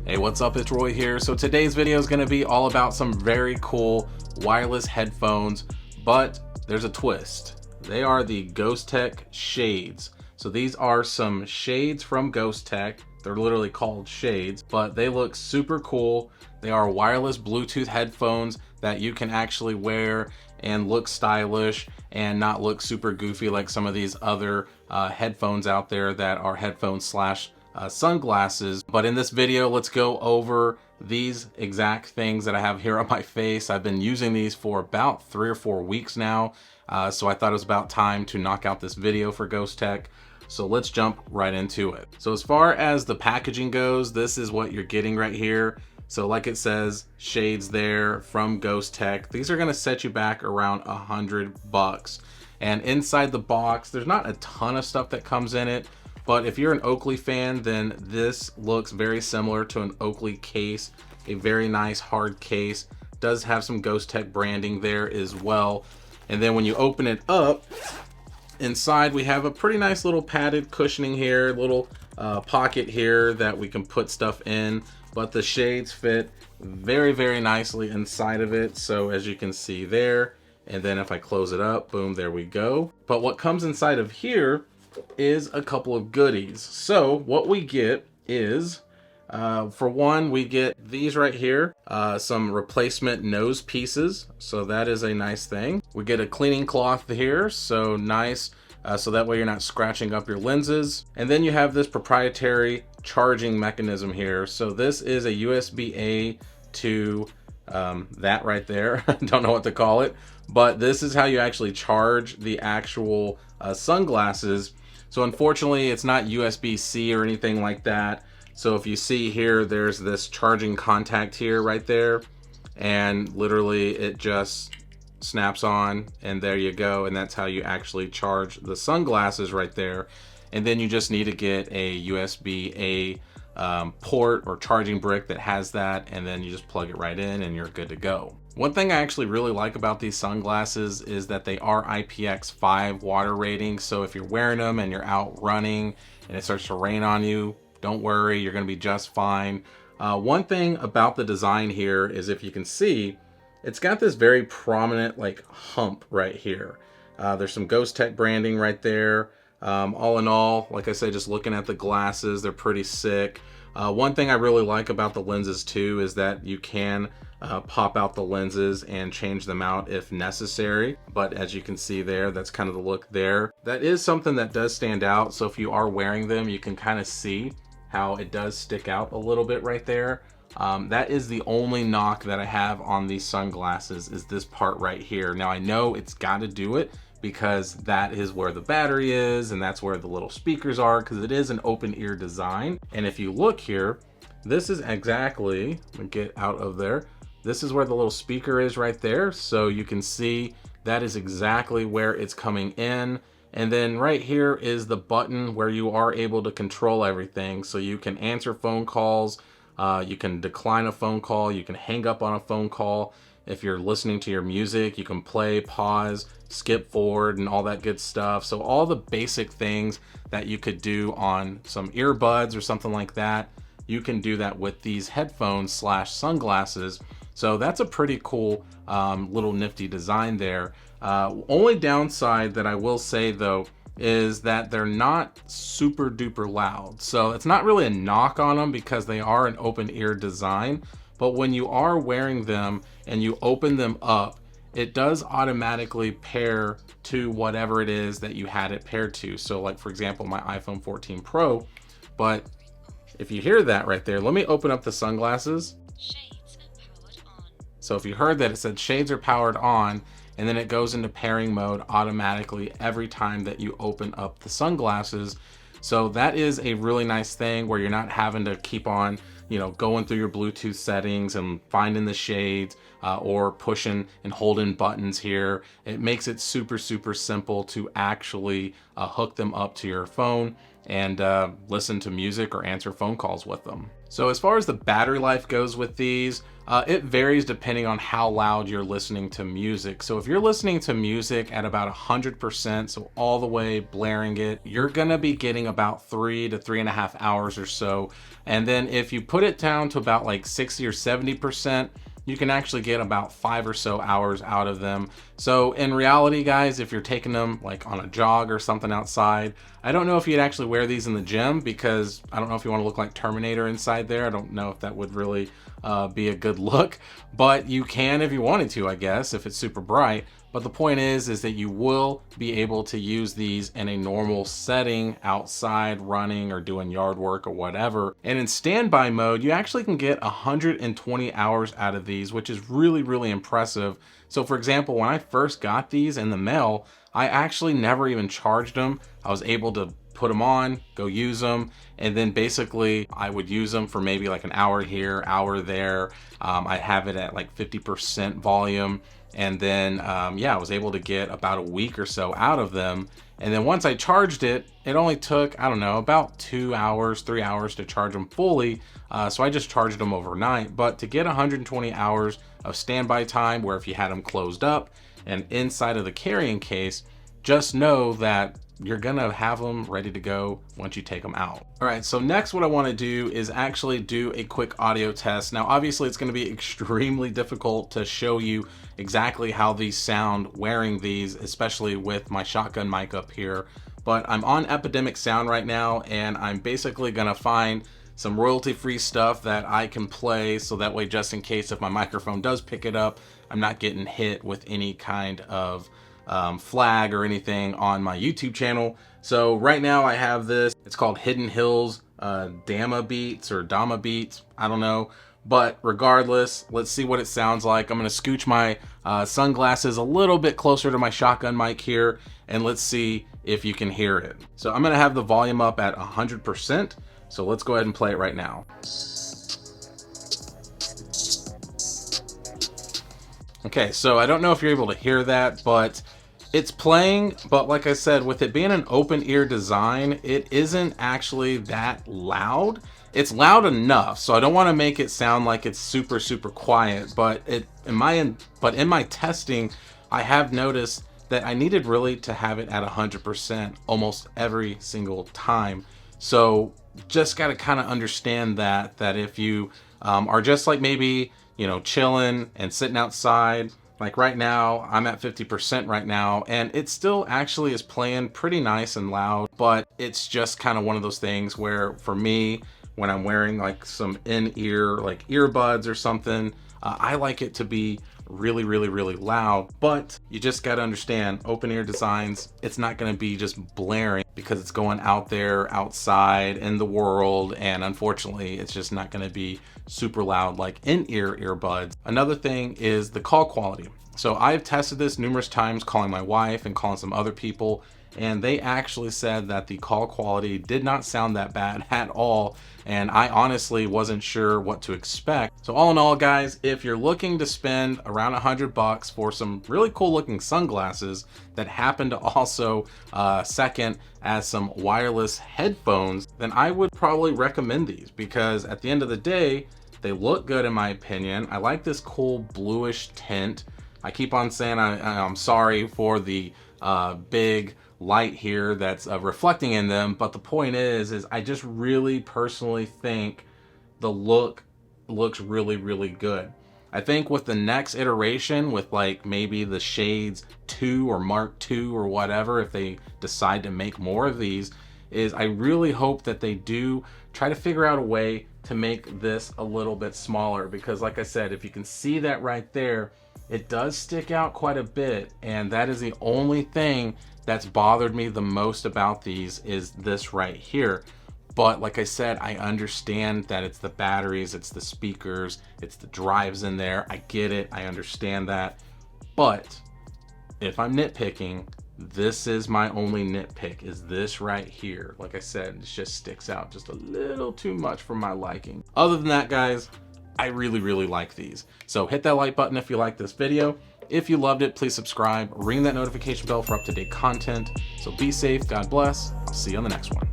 Hey, what's up? It's Roy here. So today's video is going to be all about some very cool wireless headphones, but there's a twist. They are the Ghostek Shades. So these are some shades from Ghostek. They're literally called shades, but they look super cool. They are wireless Bluetooth headphones that you can actually wear and look stylish and not look super goofy like some of these other headphones out there that are headphones slash sunglasses. But in this video, let's go over these exact things that I have here on my face. I've been using these for about 3 or 4 weeks now, so I thought it was about time to knock out this video for Ghostek. So let's jump right into it. So as far as the packaging goes, this is what you're getting right here. So like it says, shades there from Ghostek. These are gonna set you back around $100. And inside the box, there's not a ton of stuff that comes in it, but if you're an Oakley fan, then this looks very similar to an Oakley case. A very nice hard case. Does have some Ghostek branding there as well. And then when you open it up, inside we have a pretty nice little padded cushioning here, little pocket here that we can put stuff in, but the shades fit very, very nicely inside of it. So as you can see there, and then if I close it up, boom, there we go. But what comes inside of here is a couple of goodies. So what we get is, for one, we get these right here, some replacement nose pieces. So that is a nice thing. We get a cleaning cloth here, so nice. So that way you're not scratching up your lenses. And then you have this proprietary charging mechanism here. So this is a USB-A to that right there. Don't know what to call it, but this is how you actually charge the actual sunglasses. So unfortunately, it's not USB-C or anything like that. So if you see here, there's this charging contact here right there, and literally it just snaps on, and there you go. And that's how you actually charge the sunglasses right there. And then you just need to get a USB-A port or charging brick that has that, and then you just plug it right in and you're good to go. One thing I actually really like about these sunglasses is that they are IPX5 water rating. So if you're wearing them and you're out running and it starts to rain on you, don't worry, you're gonna be just fine. One thing about the design here is, if you can see, it's got this very prominent like hump right here. There's some Ghostek branding right there. All in all, like I said, just looking at the glasses, they're pretty sick. One thing I really like about the lenses too is that you can pop out the lenses and change them out if necessary. But as you can see there, that's kind of the look there. That is something that does stand out. So if you are wearing them, you can kind of see how it does stick out a little bit right there. That is the only knock that I have on these sunglasses, is this part right here. Now I know it's got to do it because that is where the battery is, and that's where the little speakers are, because it is an open ear design. And if you look here, this is exactly, let me get out of there. This is where the little speaker is right there. So you can see that is exactly where it's coming in. And then right here is the button where you are able to control everything. So you can answer phone calls, you can decline a phone call, you can hang up on a phone call. If you're listening to your music, you can play, pause, skip forward, and all that good stuff. So all the basic things that you could do on some earbuds or something like that, you can do that with these headphones slash sunglasses. So that's a pretty cool little nifty design there. Only downside that I will say though is that they're not super duper loud. So it's not really a knock on them because they are an open ear design. But when you are wearing them and you open them up, it does automatically pair to whatever it is that you had it paired to. So like, for example, my iPhone 14 Pro. But if you hear that right there, let me open up the sunglasses. Shades powered on. So if you heard that, it said shades are powered on, and then it goes into pairing mode automatically every time that you open up the sunglasses. So that is a really nice thing where you're not having to keep on, going through your Bluetooth settings and finding the shades or pushing and holding buttons here. It makes it super, super simple to actually hook them up to your phone. and listen to music or answer phone calls with them. So as far as the battery life goes with these, it varies depending on how loud you're listening to music. So if you're listening to music at about 100%, so all the way blaring it, you're gonna be getting about 3 to 3.5 hours or so. And then if you put it down to about like 60 or 70%, you can actually get about 5 or so hours out of them. So in reality, guys, if you're taking them like on a jog or something outside, I don't know if you'd actually wear these in the gym, because I don't know if you want to look like Terminator inside there. I don't know if that would really be a good look, but you can if you wanted to, I guess, if it's super bright. But the point is that you will be able to use these in a normal setting, outside, running or doing yard work or whatever. And in standby mode, you actually can get 120 hours out of these, which is really, really impressive. So for example, when I first got these in the mail, I actually never even charged them. I was able to put them on, go use them, and then basically I would use them for maybe like an hour here, hour there. I have it at like 50% volume. And then, yeah, I was able to get about a week or so out of them. And then once I charged it, it only took, I don't know, about 2 hours, 3 hours to charge them fully. So I just charged them overnight. But to get 120 hours of standby time, where if you had them closed up and inside of the carrying case, just know that you're gonna have them ready to go once you take them out. All right, so next what I wanna do is actually do a quick audio test. Now, obviously it's gonna be extremely difficult to show you exactly how these sound wearing these, especially with my shotgun mic up here, but I'm on Epidemic Sound right now, and I'm basically gonna find some royalty-free stuff that I can play, so that way, just in case if my microphone does pick it up, I'm not getting hit with any kind of flag or anything on my YouTube channel. So right now I have this, it's called Hidden Hills Dama Beats or Dama Beats, I don't know. But regardless, let's see what it sounds like. I'm gonna scooch my sunglasses a little bit closer to my shotgun mic here, and let's see if you can hear it. So I'm gonna have the volume up at 100%. So let's go ahead and play it right now. Okay, so I don't know if you're able to hear that, but it's playing, but like I said, with it being an open ear design, it isn't actually that loud. It's loud enough, so I don't want to make it sound like it's super, super quiet, but in my testing, I have noticed that I needed really to have it at 100% almost every single time. So just got to kind of understand that if you are just like maybe, you know, chilling and sitting outside, like right now, I'm at 50% right now, and it still actually is playing pretty nice and loud, but it's just kind of one of those things where for me, when I'm wearing like some in-ear, like earbuds or something, I like it to be really, really, really loud. But you just got to understand, open ear designs, it's not going to be just blaring because it's going out there outside in the world, and unfortunately it's just not going to be super loud like in-ear earbuds. Another thing is the call quality. So I've tested this numerous times, calling my wife and calling some other people, and they actually said that the call quality did not sound that bad at all, and I honestly wasn't sure what to expect. So all in all, guys, if you're looking to spend around $100 for some really cool looking sunglasses that happen to also second as some wireless headphones, then I would probably recommend these, because at the end of the day, they look good in my opinion. I like this cool bluish tint. I keep on saying I'm sorry for the big light here that's reflecting in them, but the point is I just really personally think the look looks really, really good. I think with the next iteration, with like maybe the Shades 2 or Mark 2 or whatever, if they decide to make more of these, is I really hope that they do try to figure out a way to make this a little bit smaller, because like I said, if you can see that right there, it does stick out quite a bit, and that is the only thing that's bothered me the most about these, is this right here. But like I said, I understand that it's the batteries, it's the speakers, it's the drives in there. I get it, I understand that. But if I'm nitpicking, this is my only nitpick, is this right here. Like I said, it just sticks out just a little too much for my liking. Other than that, guys, I really, really like these. So hit that like button if you like this video. If you loved it, please subscribe, ring that notification bell for up-to-date content. So be safe, God bless. I'll see you on the next one.